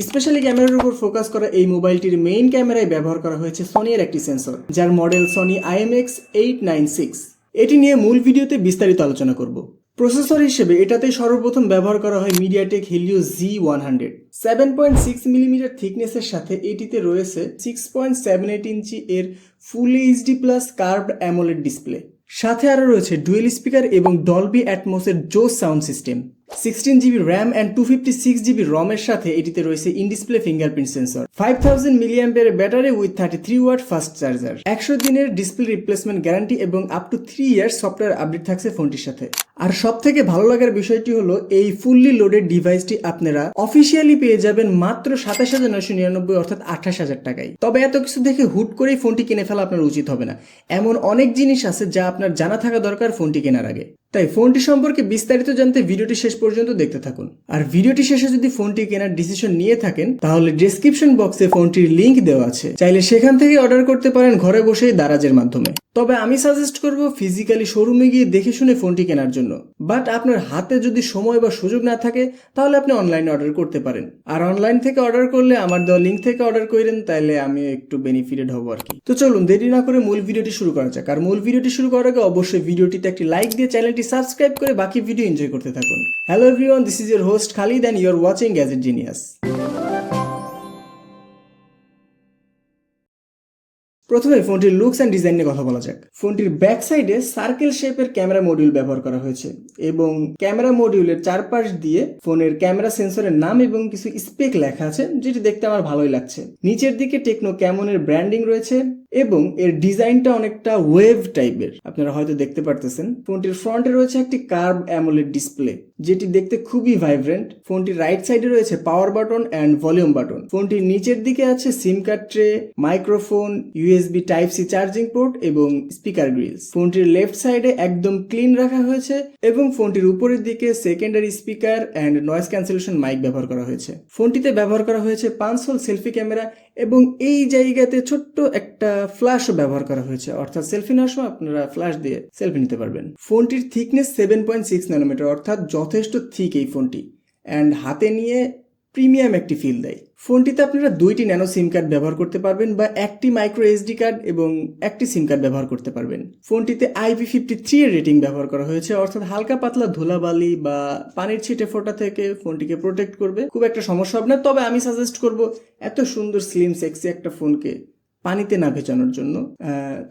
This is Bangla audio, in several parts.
স্পেশালি ক্যামেরার উপর ফোকাস করা এই মোবাইলটির মেইন ক্যামেরায় ব্যবহার করা হয়েছে সনির একটি সেন্সর, যার মডেল সনি IMX896। এটি নিয়ে মূল ভিডিওতে বিস্তারিত আলোচনা করব। প্রসেসর হিসেবে এটাতে সর্বপ্রথম ব্যবহার করা হয় মিডিয়াটেক হেলিও Z100। 7.6 মিলিমিটার থিকনেসের সাথে এটিতে রয়েছে 6.78 ইঞ্চি এর full HD plus curved AMOLED display. সাথে আরও রয়েছে ডুয়েল স্পিকার এবং ডলবি অ্যাটমসের জোস sound system. 16GB RAM and 256GB ROM এর সাথে এটিতে রয়েছে in display fingerprint sensor. 5000 mAh battery with 33 watt fast charger. 100 দিনের ডিসপ্লে রিপ্লেসমেন্ট গ্যারান্টি এবং up to 3 years software update থাকছে ফোনটির সাথে। আর সব থেকে ভালো লাগার বিষয়টি হলো এই ফুললি লোডেড ডিভাইসটি আপনারা অফিসিয়ালি পেয়ে যাবেন মাত্র 27999 অর্থাৎ 28000 টাকায়। তবে এত কিছু দেখে হুট করেই ফোনটি কিনে ফেলা আপনার উচিত হবে না। এমন অনেক জিনিস আছে যা আপনার জানা থাকা দরকার ফোনটি কেনার আগে। তাই ফোনটি সম্পর্কে বিস্তারিত জানতে ভিডিওটি শেষ পর্যন্ত দেখতে থাকুন। আর ভিডিওটি শেষে যদি ফোনটি কেনার ডিসিশন নিয়ে থাকেন তাহলে ডেসক্রিপশন বক্সে ফোনটির লিংক দেওয়া আছে, চাইলে সেখান থেকে অর্ডার করতে পারেন ঘরে বসেই দারাজের মাধ্যমে। তবে আমি সাজেস্ট করব ফিজিক্যালি শোরুমে গিয়ে দেখে শুনে ফোনটি কেনার জন্য। বাট আপনার হাতে যদি সময় বা সুযোগ না থাকে তাহলে আপনি অনলাইনে অর্ডার করতে পারেন। আর অনলাইন থেকে অর্ডার করলে আমার দেওয়া লিঙ্ক থেকে অর্ডার করেন, তাইলে আমি একটু বেনিফিটেড হব আর কি। তো চলুন দেরি না করে মূল ভিডিওটি শুরু করা যাক। আর মূল ভিডিওটি শুরু করার আগে অবশ্যই ভিডিওটিতে একটি লাইক দিয়ে চ্যানেলটি সাবস্ক্রাইব করে বাকি ভিডিও এনজয় করতে থাকুন। Hello everyone, this is your host Khalid and you are watching gadget genius. প্রথমে ফোনটির লুকস অ্যান্ড ডিজাইন নিয়ে কথা বলা যাক। ফোনটির ব্যাক সাইডে সার্কেল শেপের ক্যামেরা মডিউল ব্যবহার করা হয়েছে এবং ক্যামেরা মডিউলের চারপাশ দিয়ে ফোনের ক্যামেরা সেন্সরের নাম এবং কিছু স্পেক লেখা আছে, যেটি দেখতে আমার ভালোই লাগছে। নিচের দিকে টেকনো ক্যামনের ব্র্যান্ডিং রয়েছে এবং এর ডিজাইনটা অনেকটা ওয়েভ টাইপের, আপনারা হয়তো দেখতে পারতেছেন। ফোনটির ফ্রন্টে রয়েছে একটি কার্ভ অ্যামোলেড ডিসপ্লে, যেটি দেখতে খুবই ভাইব্রেন্ট। ফোনটির রাইট সাইডে রয়েছে power button and volume button. ফোনটির নিচের দিকে আছে SIM card tray, microphone, USB type C charging port এবং স্পিকার গ্রিলস। ফোনটির লেফট সাইডে একদম ক্লিন রাখা হয়েছে এবং ফোনটির উপরের দিকে secondary speaker and noise cancellation mic ব্যবহার করা হয়েছে। ফোনটিতে ব্যবহার করা হয়েছে 5 হোল সেলফি ক্যামেরা এবং এই জায়গাতে ছোট্ট একটা ফ্ল্যাশও ব্যবহার করা হয়েছে, অর্থাৎ সেলফি নেওয়ার সময় আপনারা ফ্ল্যাশ দিয়ে সেলফি নিতে পারবেন। ফোনটির থিকনেস 7.6 ন্যানোমিটার, অর্থাৎ যথেষ্ট থিক এই ফোনটি, অ্যান্ড হাতে নিয়ে প্রিমিয়াম একটি ফিল দেয়। ফোনটিতে আপনারা 2টি ন্যানো সিম কার্ড ব্যবহার করতে পারবেন বা একটি মাইক্রো এসডি কার্ড এবং একটি সিম কার্ড ব্যবহার করতে পারবেন। ফোনটিতে IP53 এর রেটিং ব্যবহার করা হয়েছে, অর্থাৎ হালকা পাতলা ধুলাবালি বা পানির ছিটে ফোটা থেকে ফোনটিকে প্রোটেক্ট করবে, খুব একটা সমস্যা হবে না। তবে আমি সাজেস্ট করব এত সুন্দর স্লিম সেক্সি একটা ফোনকে পানিতে না ভেজানোর জন্য,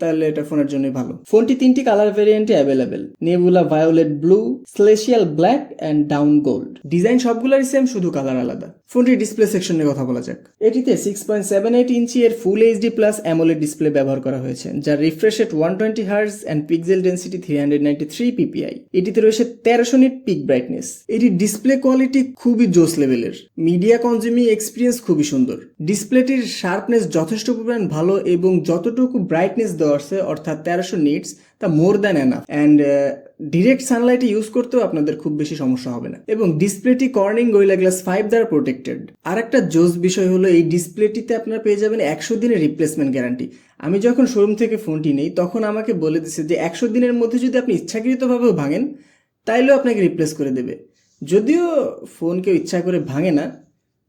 তাহলে এটা ফোনের জন্যই ভালো। ফোনটি 3টি কালার ভেরিয়েন্টে available: nebula violet blue, celestial black and dawn gold. Design সবগুলোরই সেম, শুধু কালার আলাদা। ফোনটির ডিসপ্লে সেকশন নিয়ে কথা বলা যাক। এটিতে 6.78 ইঞ্চি এর full HD plus AMOLED display ব্যবহার করা হয়েছে, যার refresh rate 120 hertz and pixel density 393 ppi। এটিতে রয়েছে 1300 নিট পিক ব্রাইটনেস। এটির ডিসপ্লে কোয়ালিটি খুবই জোস লেভেলের, মিডিয়া কনজিউমিং এক্সপিরিয়েন্স খুবই সুন্দর। ডিসপ্লেটির শার্পনেস যথেষ্ট পরিমাণ ভালো এবং যতটুকু ব্রাইটনেস দেওয়া আছে অর্থাৎ 1300 নিটস, তা more than enough. And direct সানলাইটে ইউজ করতেও আপনাদের খুব বেশি সমস্যা হবে না। এবং ডিসপ্লেটি কর্নিং গোরিলা গ্লাস 5 দ্বারা প্রোটেক্টেড। আর একটা জোস বিষয় হলো এই ডিসপ্লেটিতে আপনারা পেয়ে যাবেন 100 দিনের রিপ্লেসমেন্ট গ্যারান্টি। আমি যখন শোরুম থেকে ফোনটি নেই তখন আমাকে বলে দিচ্ছে যে 100 দিনের মধ্যে যদি আপনি ইচ্ছাকৃতভাবেও ভাঙেন তাইলেও আপনাকে রিপ্লেস করে দেবে। যদিও ফোন কেউ ইচ্ছা করে ভাঙে না,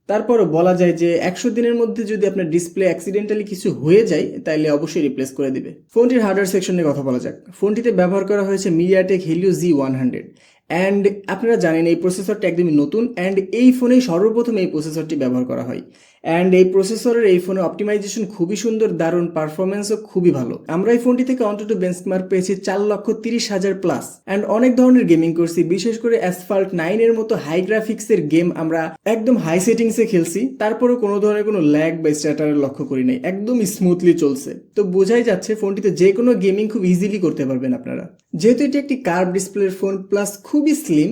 তারপরও বলা যায় যে 100 দিনের মধ্যে যদি আপনার ডিসপ্লে অ্যাক্সিডেন্টালি কিছু হয়ে যায় তাইলে অবশ্যই রিপ্লেস করে দিবে। ফোনটির হার্ডওয়্যার সেকশন নিয়ে কথা বলা যাক। ফোনটিতে ব্যবহার করা হয়েছে মিডিয়াটেক হেলিও Z100 অ্যান্ড আপনারা জানেন এই প্রসেসরটা একদমই নতুন অ্যান্ড এই ফোনেই সর্বপ্রথম এই প্রসেসরটি ব্যবহার করা হয়। অ্যান্ড এই প্রসেসরের এই ফোনে অপটিমাইজেশন খুবই সুন্দর, দারুণ, পারফরমেন্সও খুবই ভালো। আমরা এই ফোনটি থেকে অন্তত বেঞ্চমার্ক পেয়েছি 4,30,000 প্লাস। অ্যান্ড অনেক ধরনের গেমিং করছি, বিশেষ করে অ্যাসফাল্ট 9 এর মতো হাই গ্রাফিক্সের গেম আমরা একদম হাই সেটিংসে খেলছি, তারপরেও কোনো ধরনের কোনো ল্যাগ বা স্ট্যাটারের লক্ষ্য করি নাই, একদম স্মুথলি চলছে। তো বোঝাই যাচ্ছে ফোনটিতে যে কোনো গেমিং খুব ইজিলি করতে পারবেন আপনারা। যেহেতু এটি একটি কার্ভ ডিসপ্লের ফোন প্লাস খুবই স্লিম,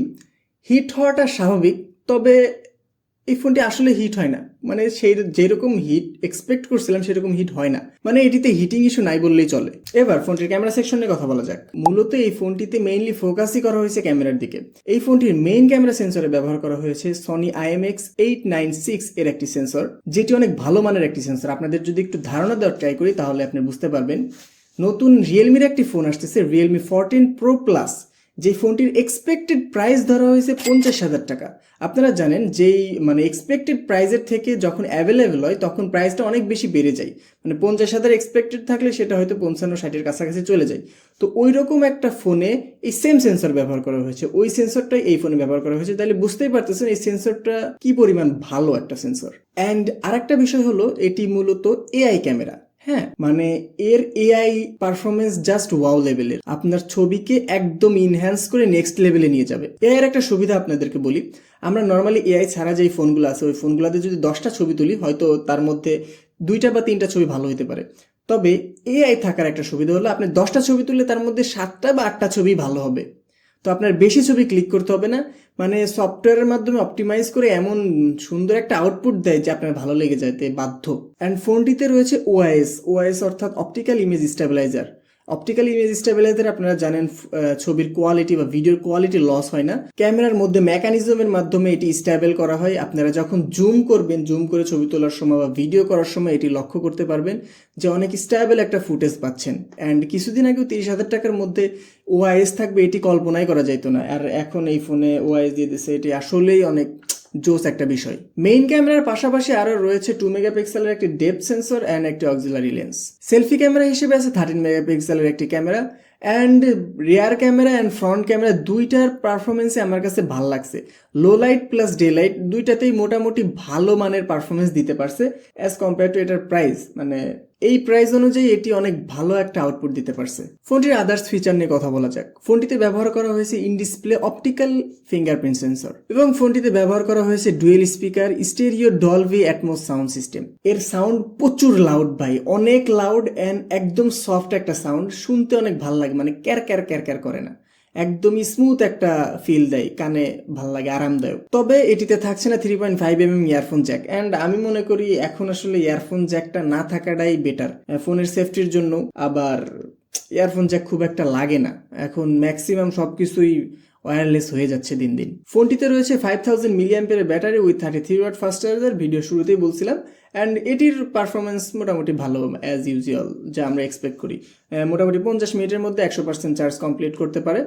হিট হওয়াটা স্বাভাবিক। তবে এই ফোনটি আসলে হিট হয় না, মানে সেই যেরকম হিট এক্সপেক্ট করছিলাম সেরকম হিট হয় না, মানে এটিতে হিটিং ইস্যু নাই বললেই চলে। এবার ফোনটির ক্যামেরা সেকশন নিয়ে কথা বলা যাক। মূলত এই ফোনটিতে মেইনলি ফোকাসই করা হয়েছে ক্যামেরার দিকে। এই ফোনটির মেইন ক্যামেরা সেন্সরে ব্যবহার করা হয়েছে সনি IMX896 এর একটি সেন্সর, যেটি অনেক ভালো মানের একটি সেন্সর। আপনাদের যদি একটু ধারণা দেওয়ার ট্রাই করি তাহলে আপনি বুঝতে পারবেন। নতুন রিয়েলমির একটি ফোন আসতেছে, রিয়েলমি 14 Pro Plus, যে ফোনটির এক্সপেক্টেড প্রাইস ধরা হয়েছে 50,000 টাকা। আপনারা জানেন যেই মানে এক্সপেক্টেড প্রাইসের থেকে যখন অ্যাভেলেবেল হয় তখন প্রাইসটা অনেক বেশি বেড়ে যায়। মানে 50,000 এক্সপেক্টেড থাকলে সেটা হয়তো 55-60-এর কাছাকাছি চলে যায়। তো ওই রকম একটা ফোনে এই সেম সেন্সর ব্যবহার করা হয়েছে, ওই সেন্সরটাই এই ফোনে ব্যবহার করা হয়েছে। তাহলে বুঝতেই পারতেছেন এই সেন্সরটা কি পরিমাণ ভালো একটা সেন্সর। অ্যান্ড আরেকটা বিষয় হলো এটি মূলত এআই ক্যামেরা। হ্যাঁ, মানে এর এআই পারফরমেন্স জাস্ট ওয়াও লেভেলের, আপনার ছবিকে একদম ইনহ্যান্স করে নেক্সট লেভেলে নিয়ে যাবে। এআই এর একটা সুবিধা আপনাদেরকে বলি, আমরা নর্মালি এআই ছাড়া যেই ফোনগুলো আছে ওই ফোনগুলোতে যদি 10টা ছবি তুলি হয়তো তার মধ্যে 2টা বা 3টা ছবি ভালো হতে পারে। তবে এআই থাকার একটা সুবিধা হলো আপনি 10টা ছবি তুললে তার মধ্যে 7টা বা 8টা ছবি ভালো হবে। তো আপনার বেশি ছবি ক্লিক করতে হবে না, মানে সফটওয়্যারের মাধ্যমে অপটিমাইজ করে এমন সুন্দর একটা আউটপুট দেয় যে আপনার ভালো লেগে যেতে বাধ্য। অ্যান্ড ফোনটিতে রয়েছে ওআইএস অর্থাৎ optical image stabiliser. Optical image stabiliser আপনারা জানেন ছবির কোয়ালিটি বা ভিডিওর কোয়ালিটি লস হয় না, ক্যামেরার মধ্যে মেকানিজমের মাধ্যমে এটি স্টেবল করা হয়। আপনারা যখন জুম করবেন, জুম করে ছবি তোলার সময় বা ভিডিও করার সময় এটি লক্ষ্য করতে পারবেন যে অনেক স্টেবল একটা ফুটেজ পাচ্ছেন। অ্যান্ড কিছুদিন আগেও 30,000 টাকার মধ্যে ওআইএস থাকবে এটি কল্পনাই করা যাইতো না, আর এখন এই ফোনে ওআইএস দিয়ে দিচ্ছে, এটি আসলেই অনেক জোস একটা বিষয়। মেইন ক্যামেরার পাশাপাশি আরও রয়েছে 2 মেগাপিক্সেলের একটি ডেপথ সেন্সর অ্যান্ড একটি অক্সিলারি লেন্স। সেলফি ক্যামেরা হিসেবে আছে 13 মেগাপিক্সেলের একটি camera. And rear camera and front camera দুইটার পারফরমেন্সে আমার কাছে ভালো লাগছে। Low light plus daylight দুইটাতেই মোটামুটি ভালো মানের পারফরমেন্স দিতে পারছে অ্যাজ কম্পেয়ার টু এটার প্রাইস। মানে এই প্রাইস অনুযায়ী এটি অনেক ভালো একটা আউটপুট দিতে পারছে। ফোনটির আদার্স ফিচার নিয়ে কথা বলা যাক। ফোনটিতে ব্যবহার করা হয়েছে in display optical fingerprint sensor এবং ফোনটিতে ব্যবহার করা হয়েছে dual speaker stereo Dolby atoms sound system. এর সাউন্ড প্রচুর লাউড ভাই, অনেক লাউড অ্যান্ড একদম সফট একটা সাউন্ড, শুনতে অনেক ভালো লাগে, মানে ক্যার ক্যার ক্যার ক্যার করে না, একদমই স্মুথ একটা ফিল দেয়, কানে ভাল লাগে, আরামদায়ক। তবে এটিতে থাকছে না 3.5mm ইয়ারফোন জ্যাক, অ্যান্ড আমি মনে করি এখন আসলে ইয়ারফোন জ্যাকটা না থাকাটাই বেটার ফোনের সেফটির জন্য। আবার ইয়ারফোন জ্যাক খুব একটা লাগে না, এখন ম্যাক্সিমাম সব কিছুই ওয়্যারলেস হয়ে যাচ্ছে দিন দিন। ফোনটিতে রয়েছে 5000 মিলিঅ্যাম্পিয়ারের battery with 33 watt fast charger, video শুরুতেই বলছিলাম। অ্যান্ড এটির পারফরমেন্স মোটামুটি ভালো অ্যাজ ইউজুয়াল, যা আমরা এক্সপেক্ট করি। মোটামুটি 50 মিনিটের মধ্যে 100% চার্জ কমপ্লিট করতে পারে।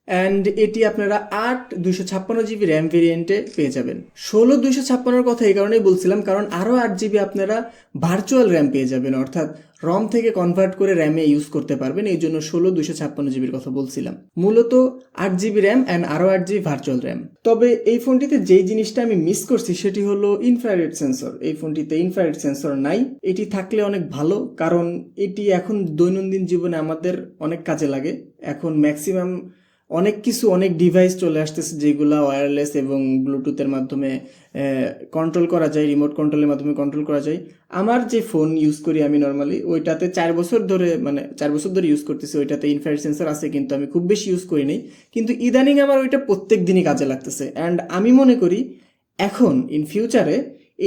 অ্যান্ড এটি আপনারা 8 256 GB র্যাম ভেরিয়েন্টে পেয়ে যাবেন। 16 256 কথা এই কারণেই বলছিলাম কারণ আরও 8 GB আপনারা ভার্চুয়াল র্যাম পেয়ে যাবেন, অর্থাৎ রম থেকে কনভার্ট করে র্যামে ইউজ করতে পারবেন, এই জন্য 16 256 GBর কথা বলছিলাম। মূলত 8 GB র্যাম অ্যান্ড আরও 8 GB ভার্চুয়াল র্যাম। তবে এই ফোনটিতে যেই জিনিসটা আমি মিস করছি সেটি হলো ইনফ্রারেড সেন্সর। এই ফোনটিতে ইনফ্রারেড সেন্সর নাই, এটি থাকলে অনেক ভালো, কারণ এটি এখন দৈনন্দিন জীবনে আমাদের অনেক কাজে লাগে। এখন ম্যাক্সিমাম অনেক কিছু, অনেক ডিভাইস চলে আসতেছে যেগুলা ওয়্যারলেস এবং ব্লুটুথের মাধ্যমে কন্ট্রোল করা যায়, রিমোট কন্ট্রোলের মাধ্যমে কন্ট্রোল করা যায়। আমার যে ফোন ইউজ করি আমি নর্মালি, ওইটাতে 4 বছর ধরে ইউজ করতেছি, ওইটাতে ইনফ্রারেড সেন্সর আছে, কিন্তু আমি খুব বেশি ইউজ করি নাই। কিন্তু ইদানিং আমার ওইটা প্রত্যেক দিনই কাজে লাগতেছে। অ্যান্ড আমি মনে করি এখন ইন ফিউচারে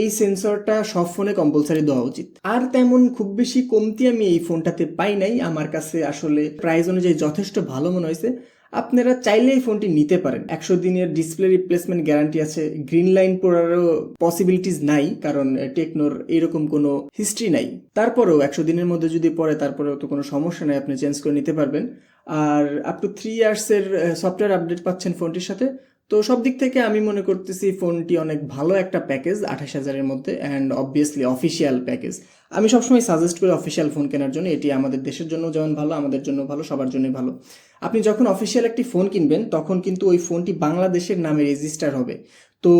এই সেন্সরটা সব ফোনে কম্পালসারি দেওয়া উচিত। আর তেমন খুব বেশি কমতি আমি এই ফোনটাতে পাই নাই, আমার কাছে আসলে প্রাইস অনুযায়ী যথেষ্ট ভালো মনে হয়েছে। আপনারা চাইলে এই ফোনটি নিতে পারেন। 100 দিনের ডিসপ্লে রিপ্লেসমেন্ট গ্যারান্টি আছে। গ্রিন লাইন পড়ারও পসিবিলিটিস নাই, কারণ টেকনোর এরকম কোনো হিস্ট্রি নাই। তারপরেও 100 দিনের মধ্যে যদি পড়ে তারপরেও তো কোনো সমস্যা নাই, আপনি চেঞ্জ করে নিতে পারবেন। আর আপ টু 3 ইয়ার্সের সফটওয়্যার আপডেট পাচ্ছেন ফোনটির সাথে। তো সব দিক থেকে আমি মনে করতেছি ফোনটি অনেক ভালো একটা প্যাকেজ 28,000-এর মধ্যে, অ্যান্ড অবভিয়াসলি অফিসিয়াল প্যাকেজ। আমি সবসময় সাজেস্ট করি অফিসিয়াল ফোন কেনার জন্য, এটি আমাদের দেশের জন্য যেমন ভালো, আমাদের জন্য ভালো, সবার জন্যই ভালো। আপনি যখন অফিসিয়াল একটি ফোন কিনবেন তখন কিন্তু ওই ফোনটি বাংলাদেশের নামে রেজিস্টার হবে। তো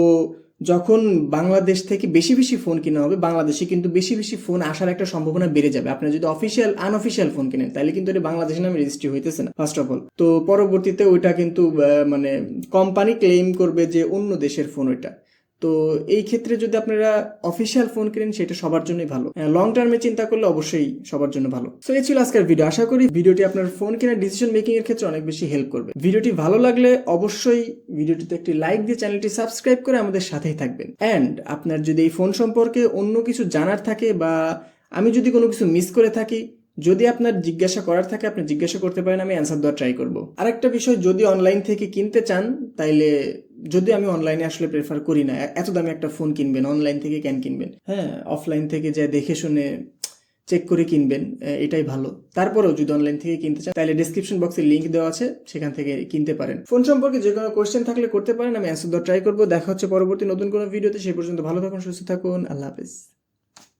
যখন বাংলাদেশ থেকে বেশি বেশি ফোন কেনা হবে, বাংলাদেশে কিন্তু বেশি বেশি ফোন আসার একটা সম্ভাবনা বেড়ে যাবে। আপনি যদি আনঅফিসিয়াল ফোন কেনেন তাহলে কিন্তু এটা বাংলাদেশের নামে রেজিস্ট্রি হইতেছে না ফার্স্ট অফ অল। তো পরবর্তীতে ওইটা কিন্তু মানে কোম্পানি ক্লেম করবে যে অন্য দেশের ফোন ওইটা। তো এই ক্ষেত্রে যদি আপনারা অফিসিয়াল ফোন কেনেন সেটা সবার জন্যই ভালো। লং টার্মে চিন্তা করলে অবশ্যই সবার জন্য ভালো। সো এই ছিল আজকের ভিডিও। আশা করি ভিডিওটি আপনার ফোন কেনার ডিসিশন মেকিং এর ক্ষেত্রে অনেক বেশি হেল্প করবে। ভিডিওটি ভালো লাগলে অবশ্যই ভিডিওটিতে একটি লাইক দিয়ে চ্যানেলটি সাবস্ক্রাইব করে আমাদের সাথেই থাকবেন। অ্যান্ড আপনার যদি এই ফোন সম্পর্কে অন্য কিছু জানার থাকে বা আমি যদি কোনো কিছু মিস করে থাকি, যদি আপনার জিজ্ঞাসা করার থাকে আপনি জিজ্ঞাসা করতে পারেন, আমি অ্যান্সার দেওয়ার ট্রাই করবো। আরেকটা বিষয়, যদি অনলাইন থেকে কিনতে চান তাইলে, যদি আমি অনলাইনে আসলে প্রেফার করি না, এত দামি একটা ফোন কিনবেন অনলাইন থেকে কেন কিনবেন? হ্যাঁ, অফলাইন থেকে যা দেখে শুনে চেক করে কিনবেন, এটাই ভালো। তারপরেও যদি অনলাইন থেকে কিনতে চান তাহলে ডেসক্রিপশন বক্সে লিংক দেওয়া আছে, সেখান থেকে কিনতে পারেন। ফোন সম্পর্কে যে কোনো কোয়েশ্চেন থাকলে করতে পারেন, আমি অ্যান্সার দেওয়ার ট্রাই করবো। দেখা হচ্ছে পরবর্তী নতুন কোনো ভিডিওতে, সেই পর্যন্ত ভালো থাকুন, সুস্থ থাকুন, আল্লাহ হাফেজ।